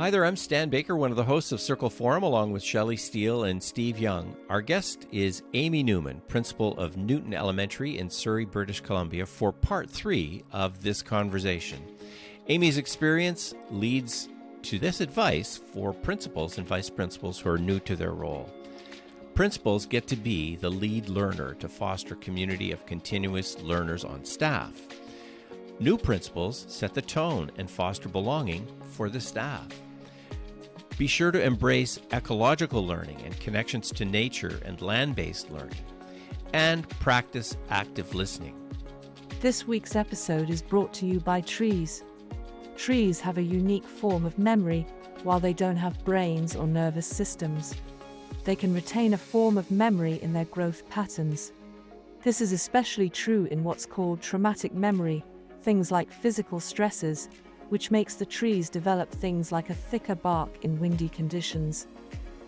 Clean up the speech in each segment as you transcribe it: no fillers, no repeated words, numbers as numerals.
Hi there, I'm Stan Baker, one of the hosts of Circle Forum, along with Shelley Steele and Steve Young. Our guest is Amy Newman, principal of Newton Elementary in Surrey, British Columbia, for part 3 of this conversation. Amy's experience leads to this advice for principals and vice principals who are new to their role. Principals get to be the lead learner to foster community of continuous learners on staff. New principals set the tone and foster belonging for the staff. Be sure to embrace ecological learning and connections to nature and land-based learning, and practice active listening. This week's episode is brought to you by trees. Trees have a unique form of memory. While they don't have brains or nervous systems, they can retain a form of memory in their growth patterns. This is especially true in what's called traumatic memory, things like physical stresses, which makes the trees develop things like a thicker bark in windy conditions.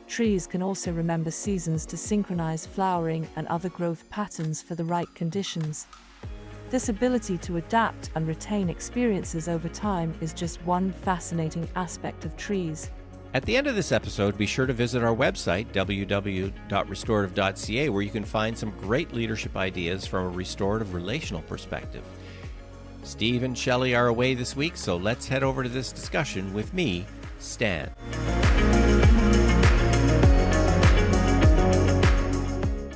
Trees can also remember seasons to synchronize flowering and other growth patterns for the right conditions. This ability to adapt and retain experiences over time is just one fascinating aspect of trees. At the end of this episode, be sure to visit our website, www.restorative.ca, where you can find some great leadership ideas from a restorative relational perspective. Steve and Shelley are away this week, so let's head over to this discussion with me, Stan.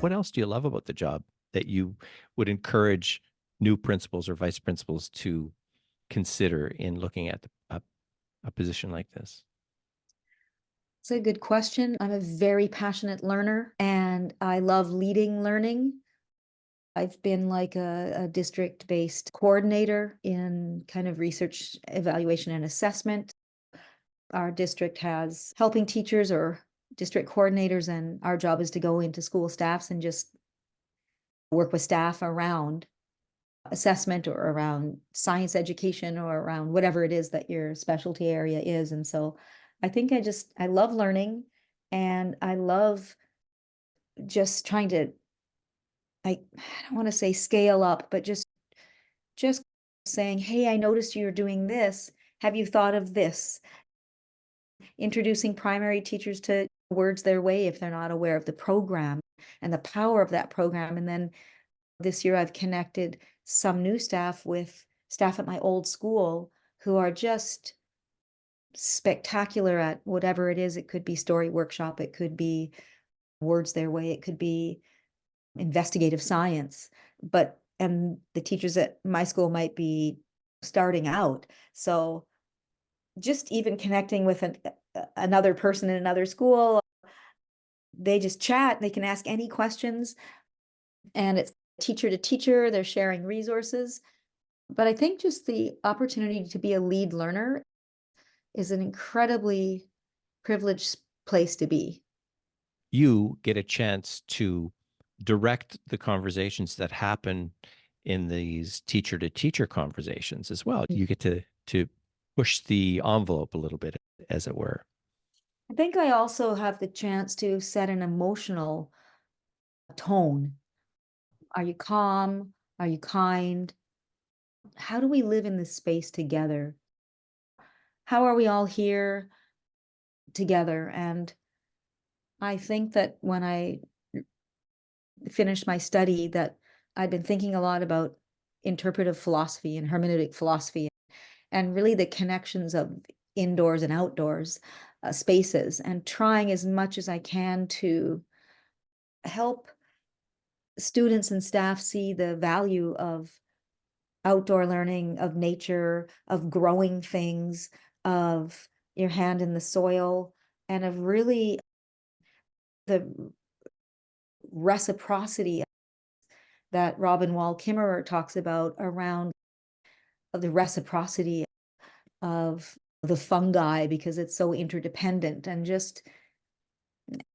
What else do you love about the job that you would encourage new principals or vice principals to consider in looking at a position like this? It's a good question. I'm a very passionate learner and I love leading learning. I've been like a district-based coordinator in kind of research, evaluation, and assessment. Our district has helping teachers or district coordinators, and our job is to go into school staffs and just work with staff around assessment or around science education or around whatever it is that your specialty area is. And so I think I love learning, and I love just trying to, I don't want to say scale up, but just saying, hey, I noticed you're doing this. Have you thought of this? Introducing primary teachers to words their way if they're not aware of the program and the power of that program. And then this year I've connected some new staff with staff at my old school who are just spectacular at whatever it is. It could be story workshop, it could be words their way, it could be investigative science, and the teachers at my school might be starting out. So just even connecting with another person in another school, they just chat, they can ask any questions, and it's teacher to teacher, they're sharing resources. But I think just the opportunity to be a lead learner is an incredibly privileged place to be. You get a chance to direct the conversations that happen in these teacher-to-teacher conversations as well. You get to push the envelope a little bit, as it were. I think I also have the chance to set an emotional tone. Are you calm? Are you kind? How do we live in this space together? How are we all here together? And I think that when I finished my study, that I'd been thinking a lot about interpretive philosophy and hermeneutic philosophy, and really the connections of indoors and outdoors spaces, and trying as much as I can to help students and staff see the value of outdoor learning, of nature, of growing things, of your hand in the soil, and of really the reciprocity that Robin Wall Kimmerer talks about around the reciprocity of the fungi, because it's so interdependent. And just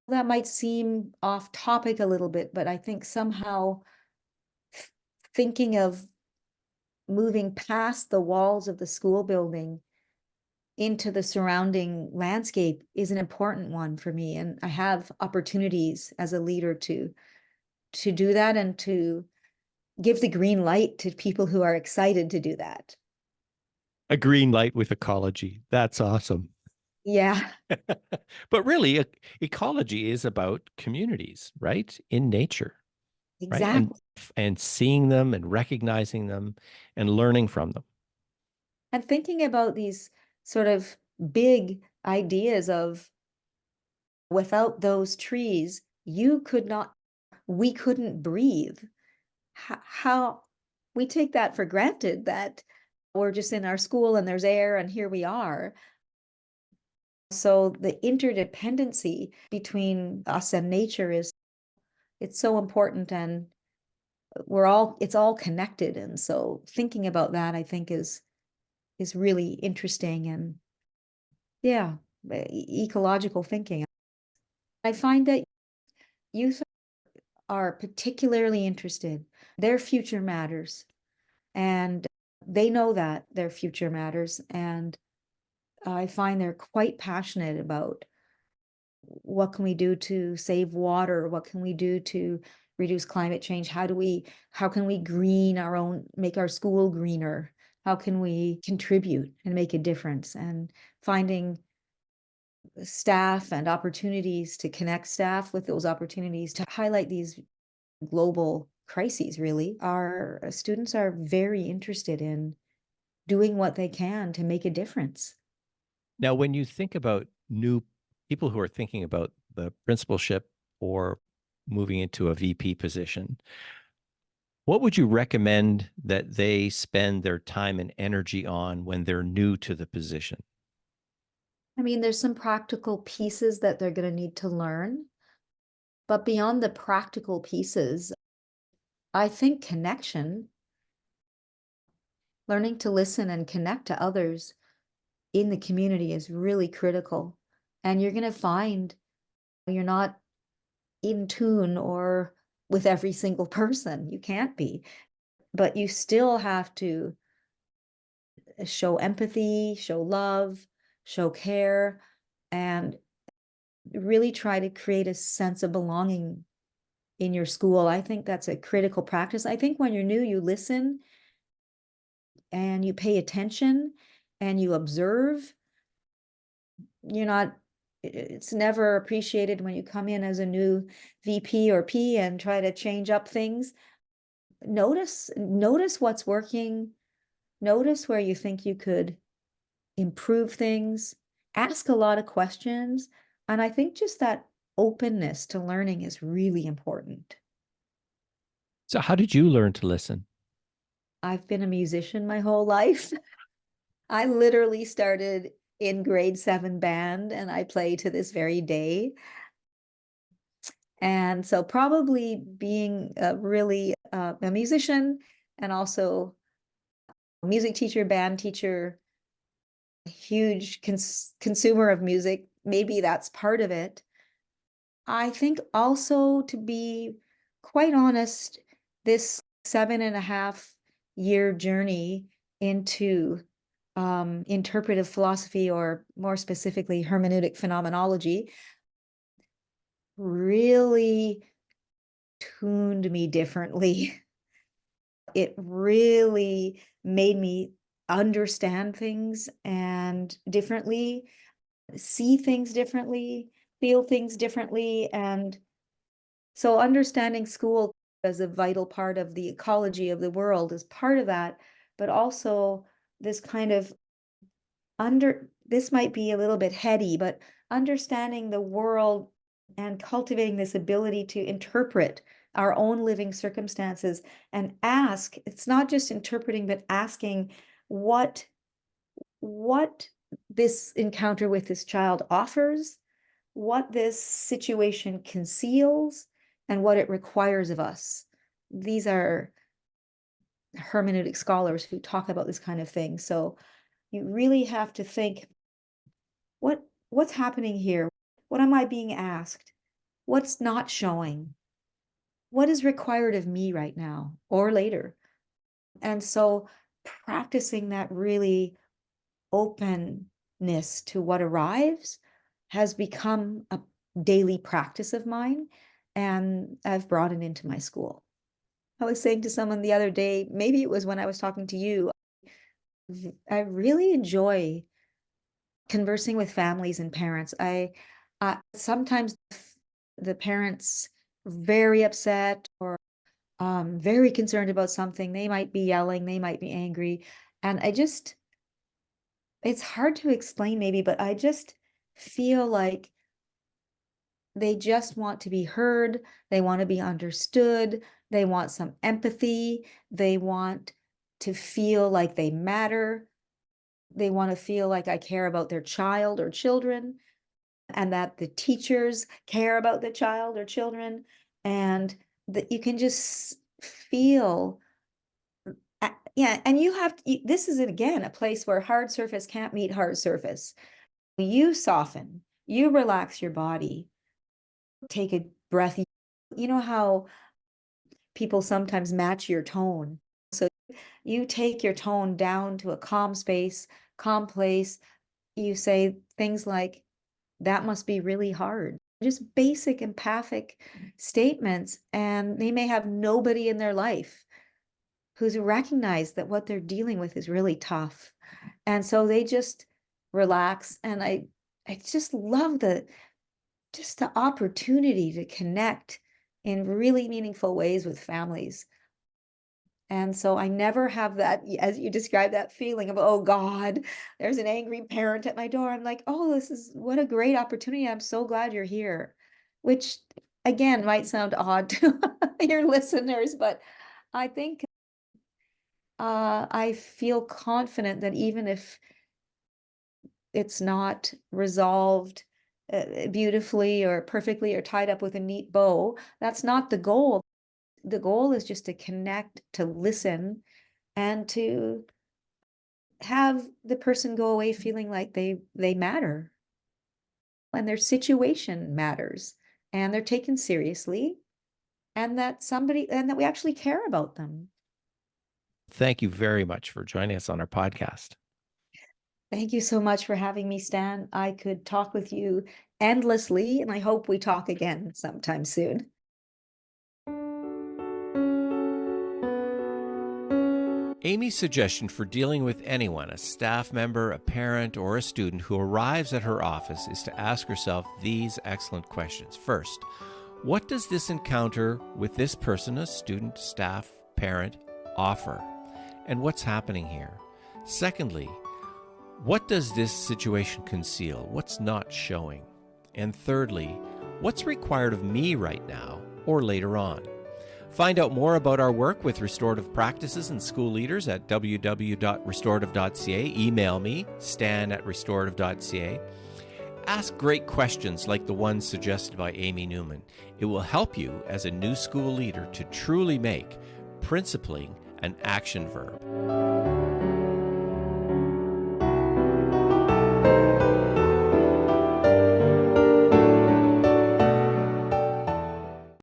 that might seem off topic a little bit, but I think somehow thinking of moving past the walls of the school building into the surrounding landscape is an important one for me. And I have opportunities as a leader to do that and to give the green light to people who are excited to do that. A green light with ecology. That's awesome. Yeah, But really, ecology is about communities, right? In nature, right? exactly. And seeing them and recognizing them and learning from them. And thinking about these sort of big ideas of without those trees, you could not, we couldn't breathe. How we take that for granted that we're just in our school and there's air and here we are. So the interdependency between us and nature is it's so important, and it's all connected. And so thinking about that, I think is really interesting. And yeah, ecological thinking. I find that youth are particularly interested. Their future matters, and they know that their future matters. And I find they're quite passionate about what can we do to save water? What can we do to reduce climate change? How can we green our own, make our school greener? How can we contribute and make a difference? And finding staff and opportunities to connect staff with those opportunities to highlight these global crises. Really, our students are very interested in doing what they can to make a difference. Now, when you think about new people who are thinking about the principalship or moving into a VP position, what would you recommend that they spend their time and energy on when they're new to the position? I mean, there's some practical pieces that they're going to need to learn, but beyond the practical pieces, I think connection, learning to listen and connect to others in the community is really critical. And you're going to find you're not in tune or with every single person. You can't be, but you still have to show empathy, show love, show care, and really try to create a sense of belonging in your school. I think that's a critical practice. I think when you're new, you listen and you pay attention and you observe. You're not, it's never appreciated when you come in as a new VP or P and try to change up things. Notice what's working, notice where you think you could improve things, ask a lot of questions. And I think just that openness to learning is really important. So, how did you learn to listen? I've been a musician my whole life. I literally started in grade 7 band and I play to this very day. And so probably being really a musician and also music teacher, band teacher, huge consumer of music, maybe that's part of it. I think also, to be quite honest, this 7.5 year journey into interpretive philosophy, or more specifically, hermeneutic phenomenology, really tuned me differently. It really made me understand things and differently, see things differently, feel things differently. And so understanding school as a vital part of the ecology of the world is part of that, but also this kind of this might be a little bit heady, but understanding the world and cultivating this ability to interpret our own living circumstances and ask, it's not just interpreting, but asking what what this encounter with this child offers, what this situation conceals, and what it requires of us. These are hermeneutic scholars who talk about this kind of thing. So you really have to think, what's happening here? What am I being asked? What's not showing? What is required of me right now or later? And so practicing that really openness to what arrives has become a daily practice of mine, and I've brought it into my school. I was saying to someone the other day, maybe it was when I was talking to you, I really enjoy conversing with families and parents. Sometimes the parents very upset or very concerned about something. They might be yelling, they might be angry. And it's hard to explain maybe, but I just feel like they just want to be heard. They want to be understood. They want some empathy. They want to feel like they matter. They want to feel like I care about their child or children, and that the teachers care about the child or children, and that you can just feel. Yeah, and this is again a place where hard surface can't meet hard surface. You soften, you relax your body, take a breath. You know how people sometimes match your tone. So you take your tone down to a calm space, calm place. You say things like, that must be really hard. Just basic empathic statements. And they may have nobody in their life who's recognized that what they're dealing with is really tough. And so they just relax. And I just love the opportunity to connect in really meaningful ways with families. And so I never have that, as you described, that feeling of, oh God, there's an angry parent at my door. I'm like, oh, what a great opportunity. I'm so glad you're here. Which again might sound odd to your listeners, but I think I feel confident that even if it's not resolved beautifully or perfectly or tied up with a neat bow, that's not the goal. The goal is just to connect, to listen, and to have the person go away feeling like they matter and their situation matters and they're taken seriously, and that we actually care about them. Thank you very much for joining us on our podcast. Thank you so much for having me, Stan. I could talk with you endlessly, and I hope we talk again sometime soon. Amy's suggestion for dealing with anyone, a staff member, a parent, or a student who arrives at her office is to ask herself these excellent questions. First, what does this encounter with this person, a student, staff, parent, offer? And what's happening here? Secondly, what does this situation conceal? What's not showing? And thirdly, what's required of me right now or later on? Find out more about our work with restorative practices and school leaders at www.restorative.ca. Email me, stan@restorative.ca. Ask great questions like the ones suggested by Amy Newman. It will help you as a new school leader to truly make principling an action verb.